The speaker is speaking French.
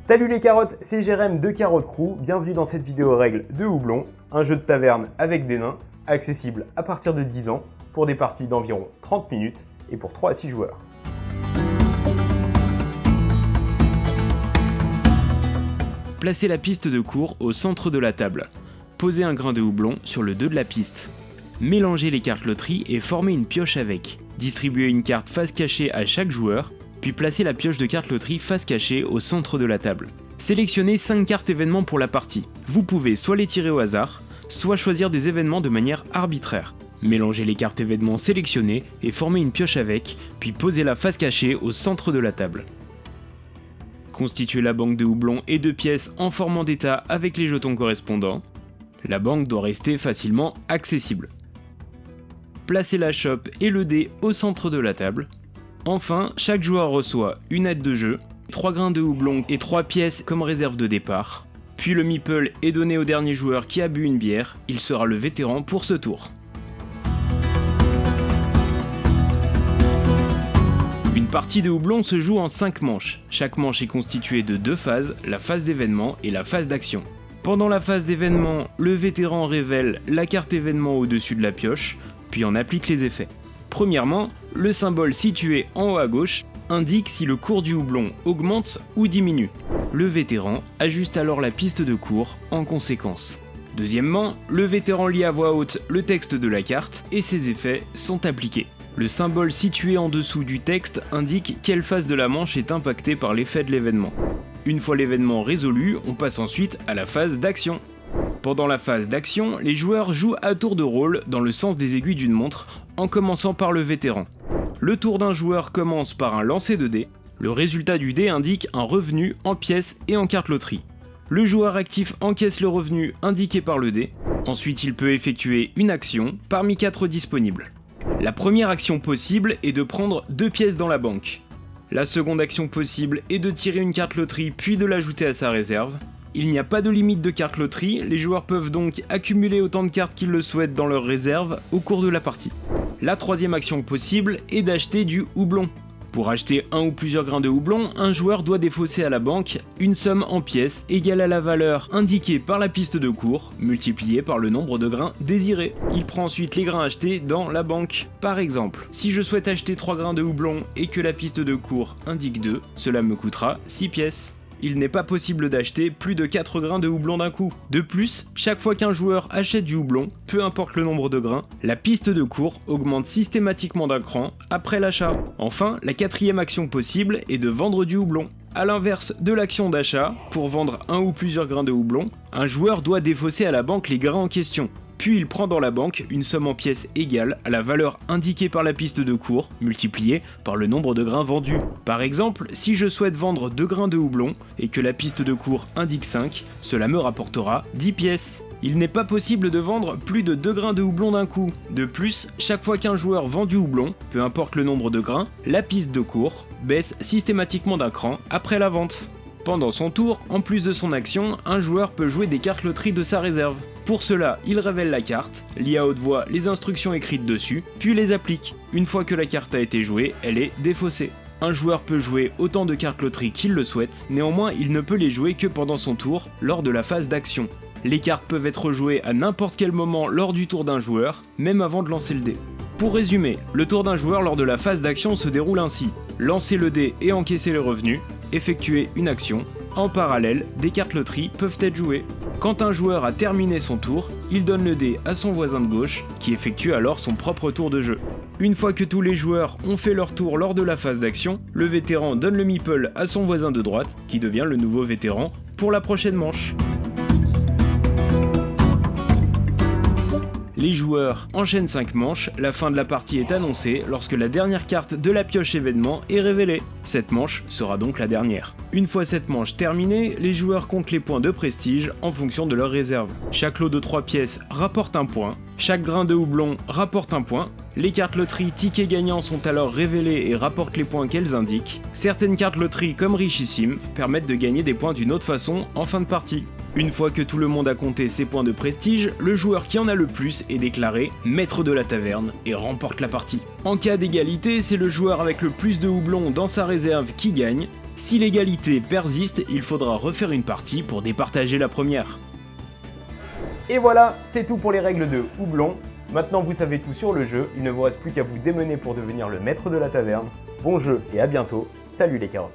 Salut les carottes, c'est Jérém de Carotte Crew, bienvenue dans cette vidéo règle de Houblon, un jeu de taverne avec des nains, accessible à partir de 10 ans, pour des parties d'environ 30 minutes et pour 3 à 6 joueurs. Placez la piste de cours au centre de la table. Posez un grain de houblon sur le dos de la piste. Mélangez les cartes loterie et formez une pioche avec. Distribuez une carte face cachée à chaque joueur, puis placez la pioche de cartes loterie face cachée au centre de la table. Sélectionnez 5 cartes événements pour la partie. Vous pouvez soit les tirer au hasard, soit choisir des événements de manière arbitraire. Mélangez les cartes événements sélectionnées et formez une pioche avec, puis posez-la face cachée au centre de la table. Constituez la banque de houblon et de pièces en formant d'état avec les jetons correspondants. La banque doit rester facilement accessible. Placez la chope et le dé au centre de la table. Enfin, chaque joueur reçoit une aide de jeu, 3 grains de houblon et 3 pièces comme réserve de départ. Puis le meeple est donné au dernier joueur qui a bu une bière, il sera le vétéran pour ce tour. Une partie de houblon se joue en 5 manches. Chaque manche est constituée de 2 phases, la phase d'événement et la phase d'action. Pendant la phase d'événement, le vétéran révèle la carte événement au-dessus de la pioche, puis en applique les effets. Premièrement, le symbole situé en haut à gauche indique si le cours du houblon augmente ou diminue. Le vétéran ajuste alors la piste de cours en conséquence. Deuxièmement, le vétéran lit à voix haute le texte de la carte et ses effets sont appliqués. Le symbole situé en dessous du texte indique quelle phase de la manche est impactée par l'effet de l'événement. Une fois l'événement résolu, on passe ensuite à la phase d'action. Pendant la phase d'action, les joueurs jouent à tour de rôle dans le sens des aiguilles d'une montre, en commençant par le vétéran. Le tour d'un joueur commence par un lancer de dés. Le résultat du dé indique un revenu en pièces et en carte loterie. Le joueur actif encaisse le revenu indiqué par le dé. Ensuite, il peut effectuer une action parmi 4 disponibles. La première action possible est de prendre 2 pièces dans la banque. La seconde action possible est de tirer une carte loterie puis de l'ajouter à sa réserve. Il n'y a pas de limite de cartes loterie, les joueurs peuvent donc accumuler autant de cartes qu'ils le souhaitent dans leur réserve au cours de la partie. La troisième action possible est d'acheter du houblon. Pour acheter un ou plusieurs grains de houblon, un joueur doit défausser à la banque une somme en pièces égale à la valeur indiquée par la piste de cours, multipliée par le nombre de grains désirés. Il prend ensuite les grains achetés dans la banque. Par exemple, si je souhaite acheter 3 grains de houblon et que la piste de cours indique 2, cela me coûtera 6 pièces. Il n'est pas possible d'acheter plus de 4 grains de houblon d'un coup. De plus, chaque fois qu'un joueur achète du houblon, peu importe le nombre de grains, la piste de cours augmente systématiquement d'un cran après l'achat. Enfin, la quatrième action possible est de vendre du houblon. A l'inverse de l'action d'achat, pour vendre un ou plusieurs grains de houblon, un joueur doit défausser à la banque les grains en question. Puis il prend dans la banque une somme en pièces égale à la valeur indiquée par la piste de cours, multipliée par le nombre de grains vendus. Par exemple, si je souhaite vendre 2 grains de houblon et que la piste de cours indique 5, cela me rapportera 10 pièces. Il n'est pas possible de vendre plus de 2 grains de houblon d'un coup. De plus, chaque fois qu'un joueur vend du houblon, peu importe le nombre de grains, la piste de cours baisse systématiquement d'un cran après la vente. Pendant son tour, en plus de son action, un joueur peut jouer des cartes loterie de sa réserve. Pour cela, il révèle la carte, lit à haute voix les instructions écrites dessus, puis les applique. Une fois que la carte a été jouée, elle est défaussée. Un joueur peut jouer autant de cartes loterie qu'il le souhaite, néanmoins il ne peut les jouer que pendant son tour, lors de la phase d'action. Les cartes peuvent être jouées à n'importe quel moment lors du tour d'un joueur, même avant de lancer le dé. Pour résumer, le tour d'un joueur lors de la phase d'action se déroule ainsi. Lancer le dé et encaisser les revenus, effectuer une action. En parallèle, des cartes loterie peuvent être jouées. Quand un joueur a terminé son tour, il donne le dé à son voisin de gauche, qui effectue alors son propre tour de jeu. Une fois que tous les joueurs ont fait leur tour lors de la phase d'action, le vétéran donne le meeple à son voisin de droite, qui devient le nouveau vétéran pour la prochaine manche. Les joueurs enchaînent 5 manches, la fin de la partie est annoncée lorsque la dernière carte de la pioche événement est révélée. Cette manche sera donc la dernière. Une fois cette manche terminée, les joueurs comptent les points de prestige en fonction de leur réserve. Chaque lot de 3 pièces rapporte un point, chaque grain de houblon rapporte un point, les cartes loterie tickets gagnants sont alors révélées et rapportent les points qu'elles indiquent. Certaines cartes loterie comme Richissime permettent de gagner des points d'une autre façon en fin de partie. Une fois que tout le monde a compté ses points de prestige, le joueur qui en a le plus est déclaré maître de la taverne et remporte la partie. En cas d'égalité, c'est le joueur avec le plus de houblon dans sa réserve qui gagne. Si l'égalité persiste, il faudra refaire une partie pour départager la première. Et voilà, c'est tout pour les règles de houblon. Maintenant vous savez tout sur le jeu, il ne vous reste plus qu'à vous démener pour devenir le maître de la taverne. Bon jeu et à bientôt, salut les carottes.